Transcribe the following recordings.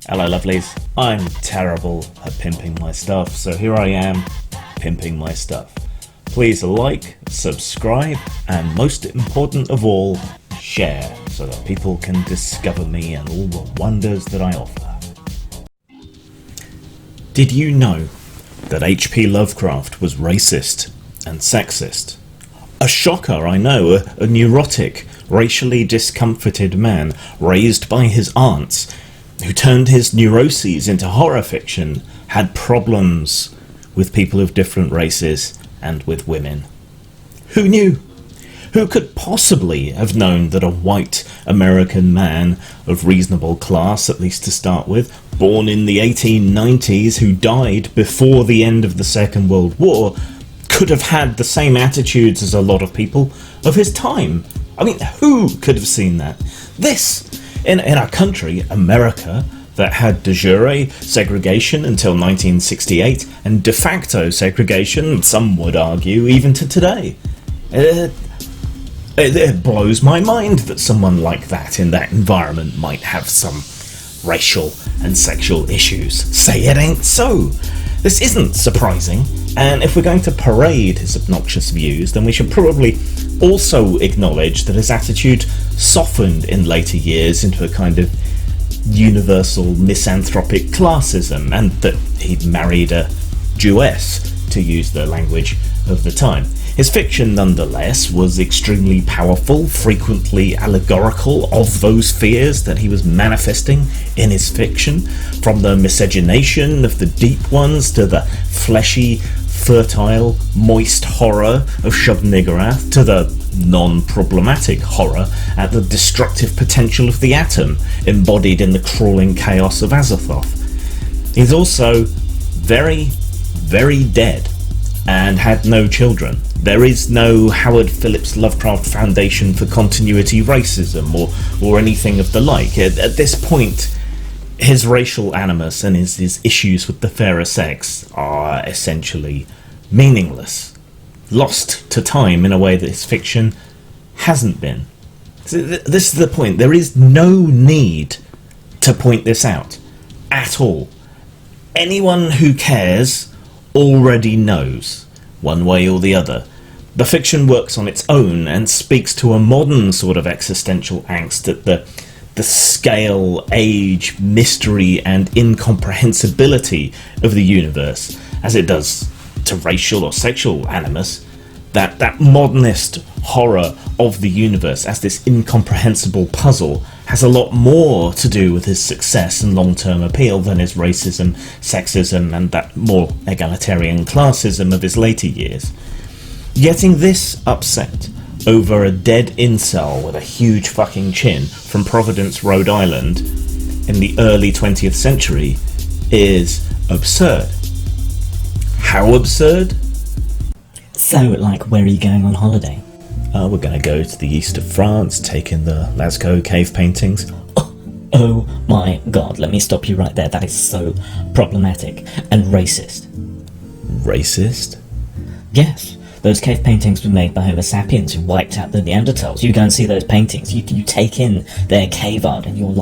Hello lovelies, I'm terrible at pimping my stuff, so here I am, pimping my stuff. Please like, subscribe, and most important of all, share, so that people can discover me and all the wonders that I offer. Did you know that H.P. Lovecraft was racist and sexist? A shocker, I know, a neurotic, racially discomforted man raised by his aunts, who turned his neuroses into horror fiction, had problems with people of different races and with women. Who knew? Who could possibly have known that a white American man of reasonable class, at least to start with, born in the 1890s, who died before the end of the Second World War, could have had the same attitudes as a lot of people of his time? I mean, who could have seen that? This, in our country, America, that had de jure segregation until 1968, and de facto segregation, some would argue, even to today. It blows my mind that someone like that in that environment might have some racial and sexual issues. Say it ain't so. This isn't surprising, and if we're going to parade his obnoxious views, then we should probably also acknowledge that his attitude softened in later years into a kind of universal misanthropic classism, and that he'd married a Jewess, to use the language of the time. His fiction, nonetheless, was extremely powerful, frequently allegorical of those fears that he was manifesting in his fiction, from the miscegenation of the deep ones to the fleshy, fertile, moist horror of shub-niggurath, to the non-problematic horror at the destructive potential of the atom, embodied in the crawling chaos of Azathoth. He's also very, very dead, and had no children. There is no Howard Phillips Lovecraft Foundation for Continuity Racism or anything of the like. At this point, his racial animus and his issues with the fairer sex are essentially meaningless, lost to time in a way that his fiction hasn't been. This is the point. There is no need to point this out at all. Anyone who cares already knows, one way or the other. The fiction works on its own and speaks to a modern sort of existential angst at the scale, age, mystery and incomprehensibility of the universe, as it does to racial or sexual animus. That modernist horror of the universe as this incomprehensible puzzle has a lot more to do with his success and long-term appeal than his racism, sexism, and that more egalitarian classism of his later years. Getting this upset over a dead incel with a huge fucking chin from Providence, Rhode Island in the early 20th century is absurd. How absurd? So, where are you going on holiday? We're going to go to the east of France, take in the Lascaux cave paintings. Oh my god, let me stop you right there. That is so problematic and racist. Racist? Yes, those cave paintings were made by Homo sapiens who wiped out the Neanderthals. You go and see those paintings, you take in their cave art and you're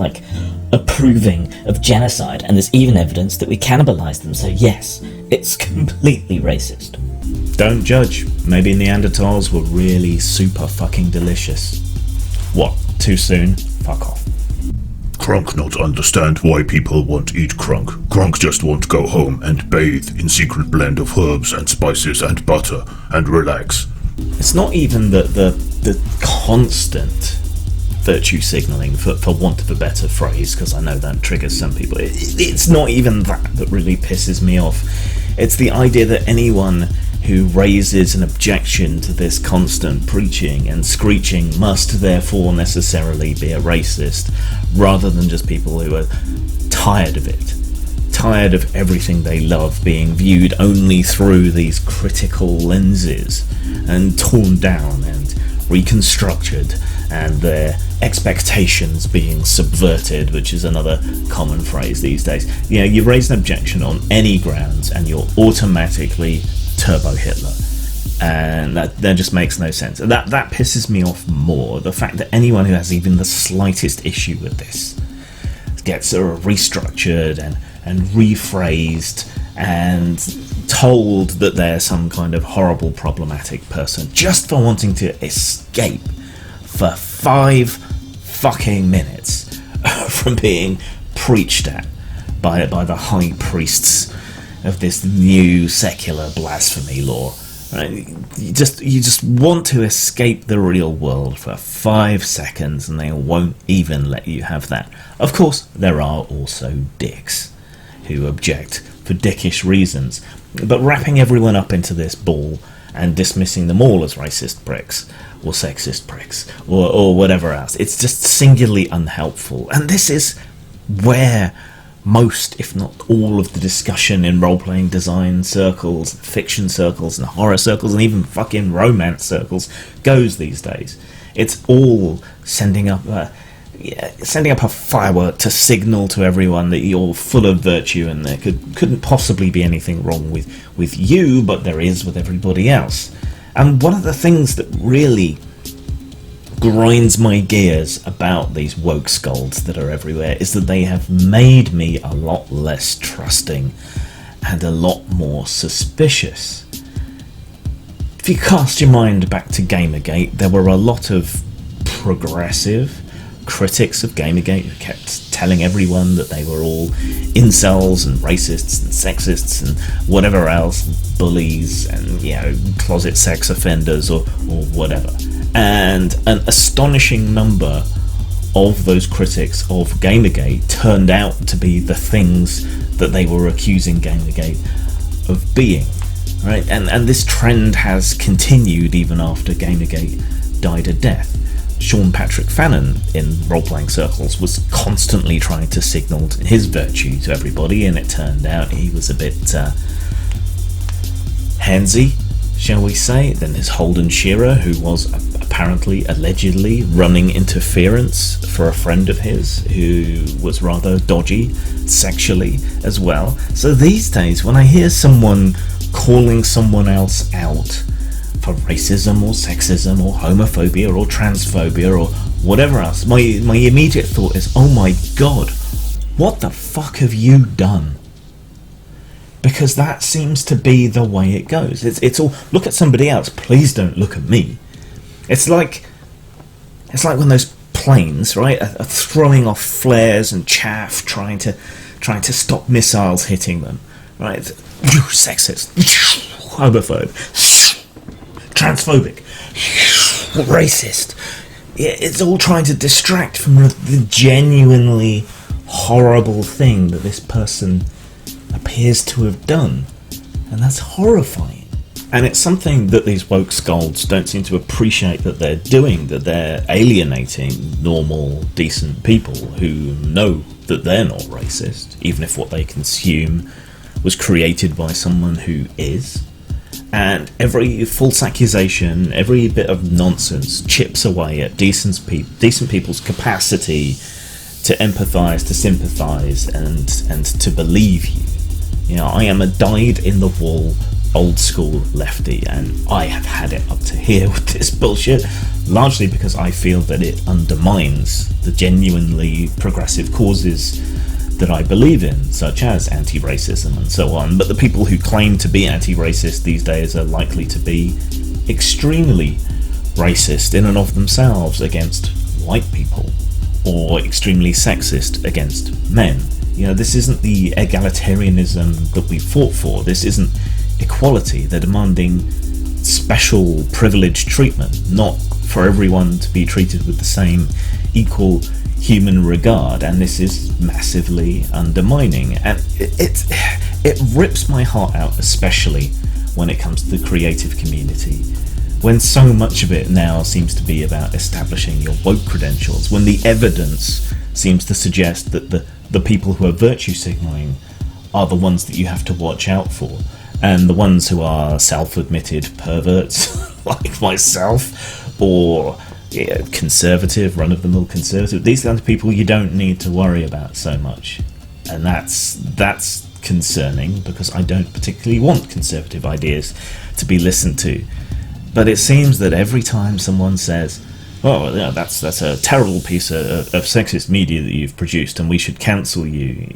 approving of genocide, and there's even evidence that we cannibalized them, so yes, it's completely racist. Don't judge. Maybe Neanderthals were really super fucking delicious. What? Too soon? Fuck off. Crunk not understand why people won't eat crunk. Crunk just won't go home and bathe in secret blend of herbs and spices and butter and relax. It's not even the constant virtue signalling, for want of a better phrase, because I know that triggers some people. It's not even that really pisses me off. It's the idea that anyone who raises an objection to this constant preaching and screeching must therefore necessarily be a racist, rather than just people who are tired of it. Tired of everything they love being viewed only through these critical lenses and torn down and reconstructed, and their expectations being subverted, which is another common phrase these days. You know, you raise an objection on any grounds and you're automatically Turbo Hitler, and that just makes no sense. That pisses me off more, the fact that anyone who has even the slightest issue with this gets restructured and rephrased and told that they're some kind of horrible, problematic person just for wanting to escape for 5 fucking minutes from being preached at by the high priests of this new secular blasphemy law. Right? You just want to escape the real world for 5 seconds, and they won't even let you have that. Of course, there are also dicks who object for dickish reasons, but wrapping everyone up into this ball and dismissing them all as racist pricks or sexist pricks or whatever else, it's just singularly unhelpful. And this is where most, if not all, of the discussion in role-playing design circles, fiction circles, and horror circles, and even fucking romance circles goes these days. It's all sending up a firework to signal to everyone that you're full of virtue and there couldn't possibly be anything wrong with you, but there is with everybody else. And one of the things that really grinds my gears about these woke scolds that are everywhere is that they have made me a lot less trusting and a lot more suspicious. If you cast your mind back to Gamergate, there were a lot of progressive critics of Gamergate who kept telling everyone that they were all incels and racists and sexists and whatever else, bullies and, closet sex offenders or whatever. And an astonishing number of those critics of Gamergate turned out to be the things that they were accusing Gamergate of being, right? And this trend has continued even after Gamergate died a death. Sean Patrick Fannon in role-playing circles was constantly trying to signal his virtue to everybody, and it turned out he was a bit handsy, shall we say. Then there's Holden Shearer, who was allegedly running interference for a friend of his who was rather dodgy sexually as well. So these days, when I hear someone calling someone else out for racism or sexism or homophobia or transphobia or whatever else, my immediate thought is, oh my god, what the fuck have you done? Because that seems to be the way it goes. It's all, look at somebody else, please don't look at me. It's like when those planes, right, are throwing off flares and chaff, trying to stop missiles hitting them, right? Sexist, homophobe, transphobic, racist. Yeah, it's all trying to distract from the genuinely horrible thing that this person appears to have done, and that's horrifying. And it's something that these woke scolds don't seem to appreciate that they're doing, that they're alienating normal, decent people who know that they're not racist, even if what they consume was created by someone who is. And every false accusation, every bit of nonsense chips away at decent people's capacity to empathise, to sympathise, and to believe you. I am a dyed-in-the-wall old school lefty, and I have had it up to here with this bullshit, largely because I feel that it undermines the genuinely progressive causes that I believe in, such as anti-racism and so on. But the people who claim to be anti-racist these days are likely to be extremely racist in and of themselves against white people, or extremely sexist against men. This isn't the egalitarianism that we fought for. This isn't equality. They're demanding special privileged treatment, not for everyone to be treated with the same equal human regard, and this is massively undermining, and it rips my heart out, especially when it comes to the creative community, when so much of it now seems to be about establishing your woke credentials, when the evidence seems to suggest that the people who are virtue signaling are the ones that you have to watch out for, and the ones who are self-admitted perverts like myself, or conservative, run-of-the-mill conservative, these kinds of people you don't need to worry about so much. And that's concerning, because I don't particularly want conservative ideas to be listened to. But it seems that every time someone says, well, yeah, that's a terrible piece of sexist media that you've produced, and we should cancel you.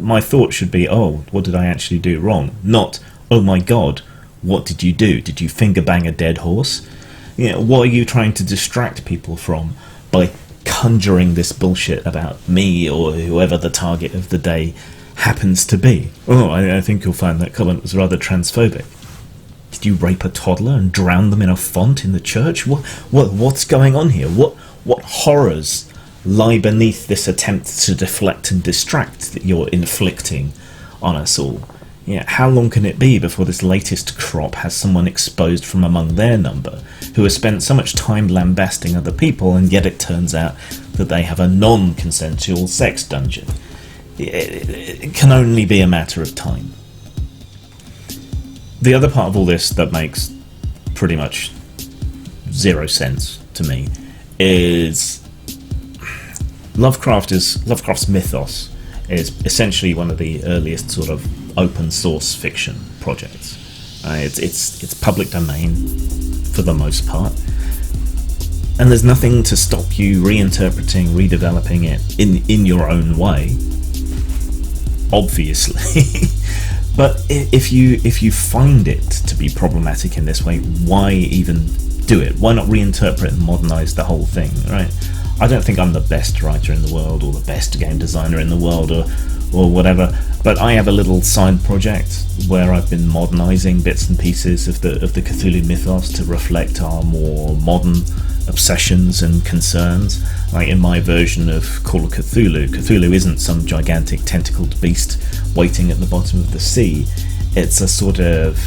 My thought should be, oh, what did I actually do wrong? Not, oh my god, what did you do? Did you finger bang a dead horse? What are you trying to distract people from by conjuring this bullshit about me or whoever the target of the day happens to be? Oh, I think you'll find that comment was rather transphobic. Did you rape a toddler and drown them in a font in the church? What's going on here? What horrors lie beneath this attempt to deflect and distract that you're inflicting on us all? How long can it be before this latest crop has someone exposed from among their number who has spent so much time lambasting other people, and yet it turns out that they have a non-consensual sex dungeon? It can only be a matter of time. The other part of all this that makes pretty much zero sense to me is Lovecraft's mythos is essentially one of the earliest sort of open source fiction projects. It's public domain for the most part, and there's nothing to stop you reinterpreting, redeveloping it in your own way, obviously. But if you find it to be problematic in this way, why even do it? Why not reinterpret and modernize the whole thing, right? I don't think I'm the best writer in the world or the best game designer in the world or whatever, but I have a little side project where I've been modernizing bits and pieces of the Cthulhu mythos to reflect our more modern obsessions and concerns. Like in my version of Call of Cthulhu, Cthulhu isn't some gigantic tentacled beast waiting at the bottom of the sea. It's a sort of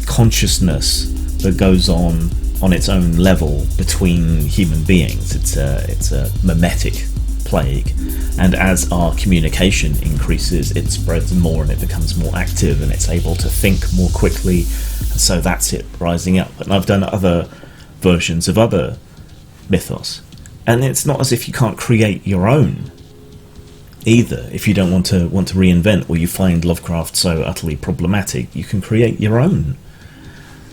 consciousness that goes on its own level between human beings. It's a mimetic plague, and as our communication increases, it spreads more and it becomes more active and it's able to think more quickly, and so that's it rising up. And I've done other versions of other mythos, and it's not as if you can't create your own either. If you don't want to reinvent, or you find Lovecraft so utterly problematic, you can create your own.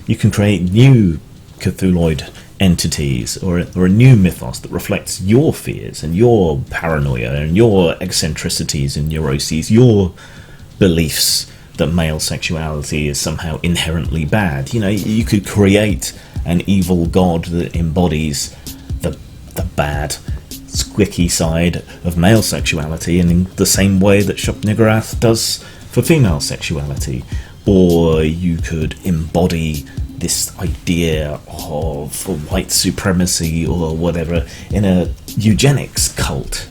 You can create new Cthulhuid entities, or a new mythos that reflects your fears and your paranoia and your eccentricities and neuroses, your beliefs that male sexuality is somehow inherently bad. You could create an evil god that embodies the bad, squicky side of male sexuality in the same way that shub-niggurath does for female sexuality. Or you could embody this idea of white supremacy or whatever in a eugenics cult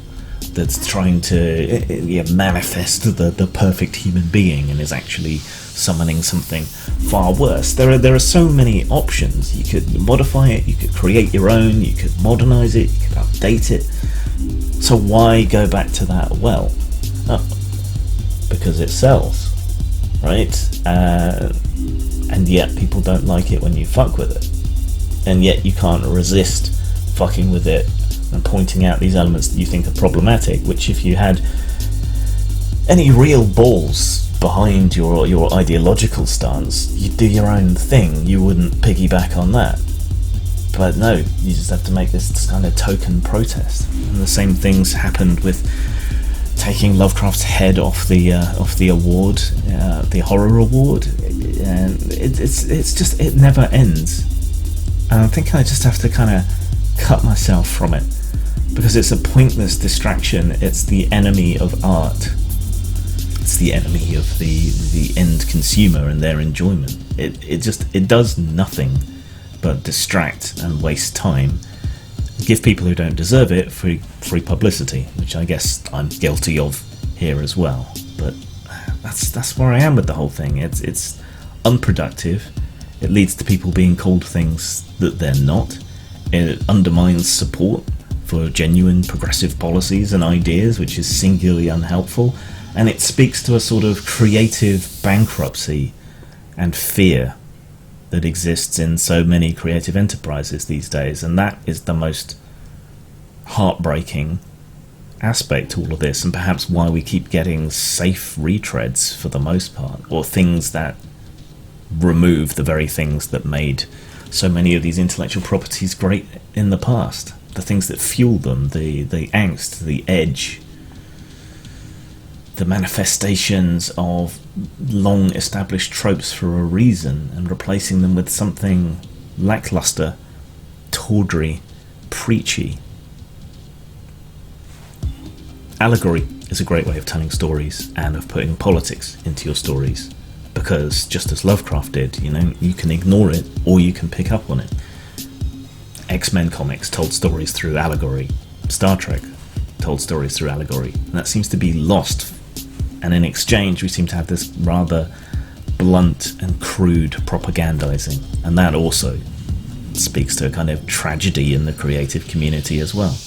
that's trying to manifest the perfect human being and is actually summoning something far worse. There are so many options. You could modify it, you could create your own, you could modernize it, you could update it. So why go back to that well? Because it sells, right? And yet people don't like it when you fuck with it. And yet you can't resist fucking with it and pointing out these elements that you think are problematic, which if you had any real balls behind your ideological stance, you'd do your own thing. You wouldn't piggyback on that. But no, you just have to make this kind of token protest. And the same things happened with taking Lovecraft's head off the award, the horror award, and it's just, it never ends. And I think I just have to kind of cut myself from it, because it's a pointless distraction. It's the enemy of art. It's the enemy of the end consumer and their enjoyment. It does nothing but distract and waste time, give people who don't deserve it free publicity, which I guess I'm guilty of here as well. But that's where I am with the whole thing. It's unproductive. It leads to people being called things that they're not. It undermines support for genuine progressive policies and ideas, which is singularly unhelpful. And it speaks to a sort of creative bankruptcy and fear that exists in so many creative enterprises these days, and that is the most heartbreaking aspect to all of this, and perhaps why we keep getting safe retreads for the most part, or things that remove the very things that made so many of these intellectual properties great in the past. The things that fuel them, the angst, the edge, the manifestations of long established tropes for a reason, and replacing them with something lackluster, tawdry, preachy. Allegory is a great way of telling stories and of putting politics into your stories, because just as Lovecraft did, you can ignore it or you can pick up on it. X-Men comics told stories through allegory. Star Trek told stories through allegory, and that seems to be lost. And in exchange, we seem to have this rather blunt and crude propagandizing, and that also speaks to a kind of tragedy in the creative community as well.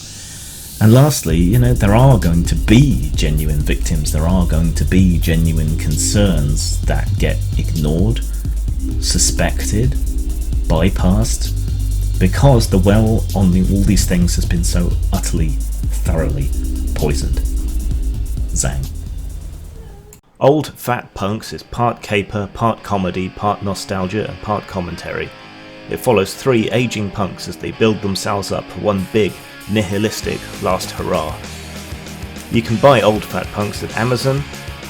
And lastly, there are going to be genuine victims, there are going to be genuine concerns that get ignored, suspected, bypassed, because the well on all these things has been so utterly, thoroughly poisoned. Zang. Old Fat Punks is part caper, part comedy, part nostalgia, and part commentary. It follows three aging punks as they build themselves up for one big, nihilistic last hurrah. You can buy Old Fat Punks at Amazon,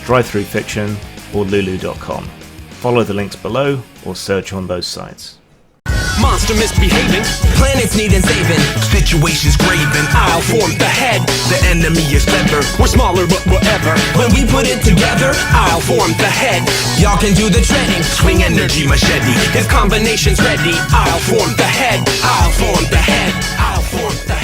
Drive-Thru Fiction, or Lulu.com. Follow the links below or search on those sites. Monster misbehaving, planets needing saving, situations graven, I'll form the head. The enemy is clever, we're smaller but whatever. When we put it together, I'll form the head. Y'all can do the treading, swing energy machete. If combination's ready, I'll form the head. I'll form the head. I'll form the head.